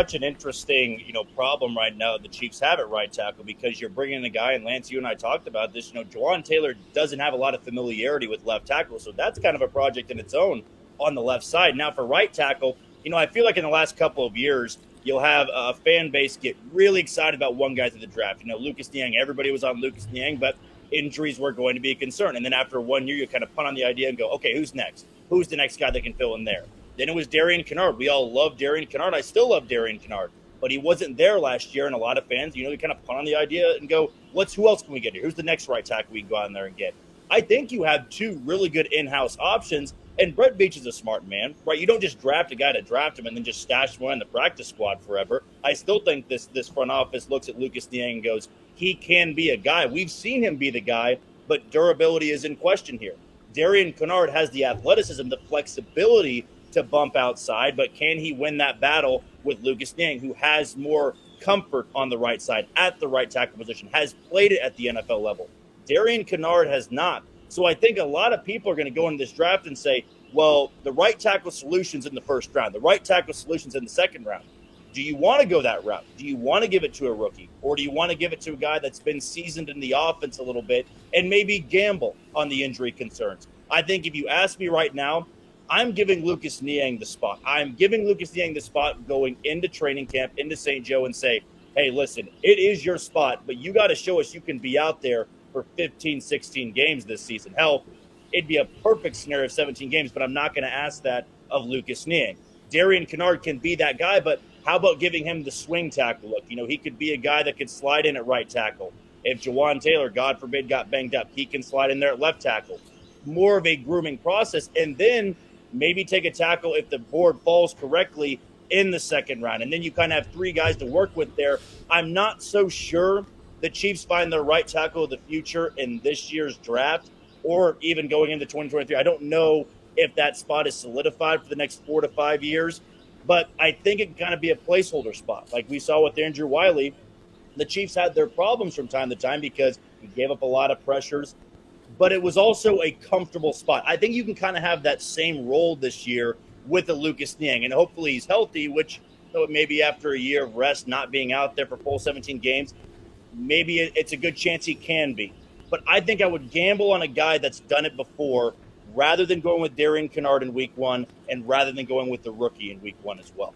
such an interesting, problem right now that the Chiefs have at right tackle because you're bringing in a guy, and Lance, you and I talked about this. Jawaan Taylor doesn't have a lot of familiarity with left tackle, so that's kind of a project in its own on the left side. Now for right tackle, I feel like in the last couple of years, you'll have a fan base get really excited about one guy to the draft. Lucas Niang, everybody was on Lucas Niang, but injuries were going to be a concern. And then after 1 year, you kind of punt on the idea and go, okay, who's next? Who's the next guy that can fill in there? Then it was Darian Kinnard. We all love Darian Kinnard. I still love Darian Kinnard, but he wasn't there last year. And a lot of fans, you kind of punt on the idea and go, who else can we get here? Who's the next right tackle we can go out in there and get? I think you have two really good in-house options. And Brett Beach is a smart man, right? You don't just draft a guy to draft him and then just stash him in the practice squad forever. I still think this front office looks at Lucas Niang and goes, he can be a guy. We've seen him be the guy, but durability is in question here. Darian Kinnard has the athleticism, the flexibility to bump outside, but can he win that battle with Lucas Niang, who has more comfort on the right side at the right tackle position, has played it at the NFL level? Darian Kinnard has not. So I think a lot of people are going to go into this draft and say, well, the right tackle solution's in the first round. The right tackle solution's in the second round. Do you want to go that route? Do you want to give it to a rookie? Or do you want to give it to a guy that's been seasoned in the offense a little bit and maybe gamble on the injury concerns? I think if you ask me right now, I'm giving Lucas Niang the spot. I'm giving Lucas Niang the spot going into training camp, into St. Joe, and say, hey, listen, it is your spot, but you got to show us you can be out there for 15, 16 games this season. Hell, it'd be a perfect scenario of 17 games, but I'm not going to ask that of Lucas Niang. Darian Kinnard can be that guy, but how about giving him the swing tackle look? He could be a guy that could slide in at right tackle. If Jawaan Taylor, God forbid, got banged up, he can slide in there at left tackle. More of a grooming process, and then maybe take a tackle if the board falls correctly in the second round. And then you kind of have three guys to work with there. I'm not so sure the Chiefs find their right tackle of the future in this year's draft or even going into 2023. I don't know if that spot is solidified for the next 4 to 5 years, but I think it can kind of be a placeholder spot. Like we saw with Andrew Wiley, the Chiefs had their problems from time to time because he gave up a lot of pressures, but it was also a comfortable spot. I think you can kind of have that same role this year with a Lucas Niang, and hopefully he's healthy, which maybe after a year of rest, not being out there for full 17 games, maybe it's a good chance he can be. But I think I would gamble on a guy that's done it before rather than going with Darian Kinnard in week one and rather than going with the rookie in week one as well.